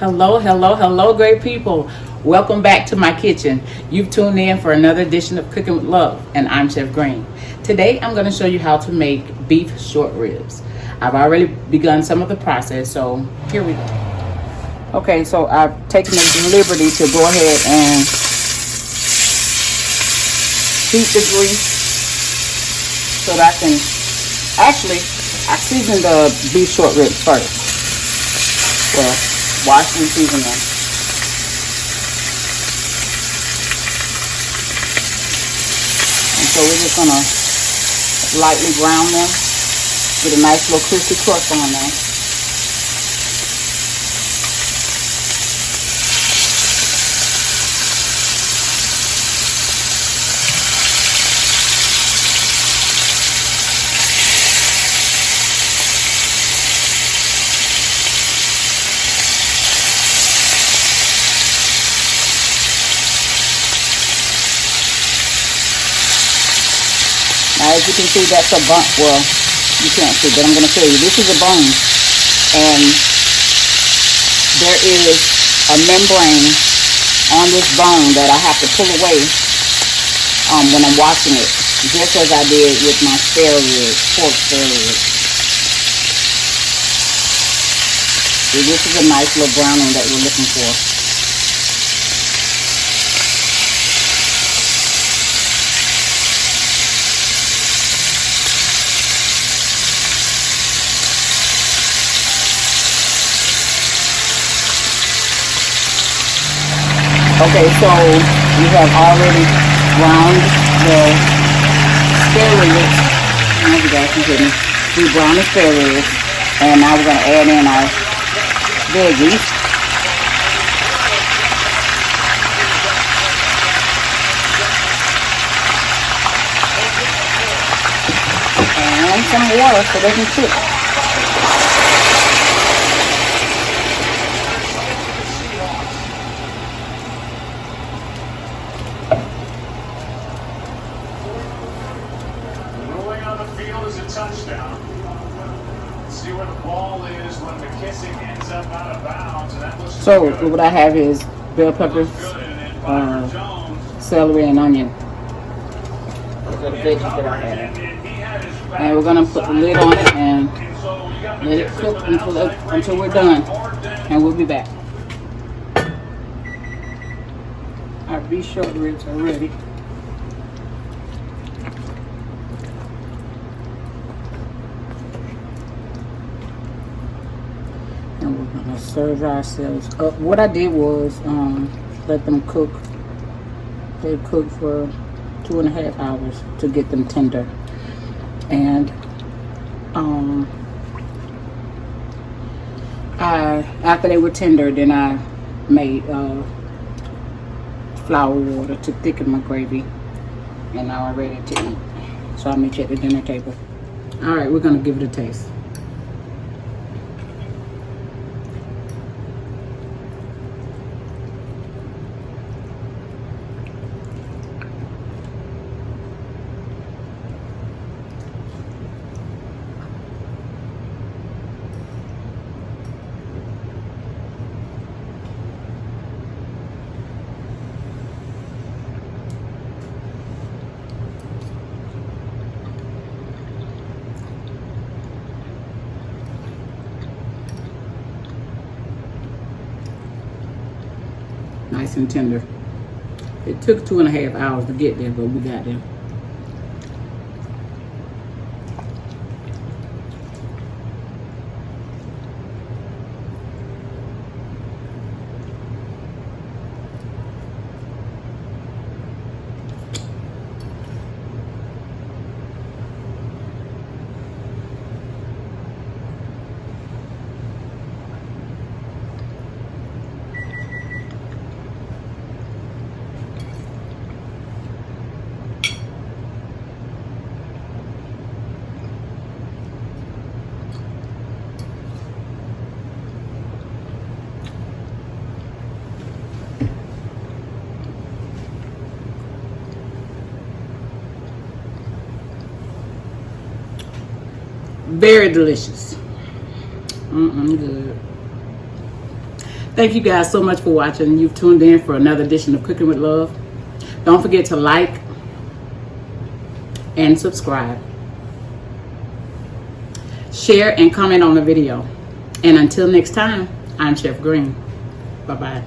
Hello, hello, hello, great people. Welcome back to my kitchen. You've tuned in for another edition of Cooking with Love, and I'm Chef Green. Today, I'm going to show you how to make beef short ribs. I've already begun some of the process, so here we go. Okay, so I've taken the liberty to go ahead and heat the grease so that I can, I seasoned the beef short ribs first. Well, wash and season them. And so we're just gonna lightly brown them, get a nice little crispy crust on them. Now, as you can see, that's a bone. Well, you can't see, but I'm going to show you. This is a bone, and there is a membrane on this bone that I have to pull away when I'm washing it, just as I did with my spare rib, pork spare rib. So this is a nice little browning that we're looking for. Okay, so we have already browned the spare ribs. Oh, you guys can hear me. We browned the spare ribs, and now we're going to add in our veggies. And some water so they can cook. Touchdown. See where the ball is when the kissing ends up out of bounds, and that looks so good. What I have is bell peppers, celery, and onion. Those are the veggies that I have. And we're gonna put the lid on it and let it cook until we're done, and we'll be back. Our beef short ribs are ready. And we're gonna serve ourselves up. What I did was let them cook. They cooked for 2.5 hours to get them tender. And after they were tender, then I made flour water to thicken my gravy, and now I'm ready to eat. So I'll meet you at the dinner table. All right, we're gonna give it a taste. Nice and tender. It took 2.5 hours to get there, but we got there. Very delicious. Good. Thank you guys so much for watching. You've tuned in for another edition of Cooking with Love. Don't forget to like and subscribe. Share and comment on the video. And until next time, I'm Chef Green. Bye-bye.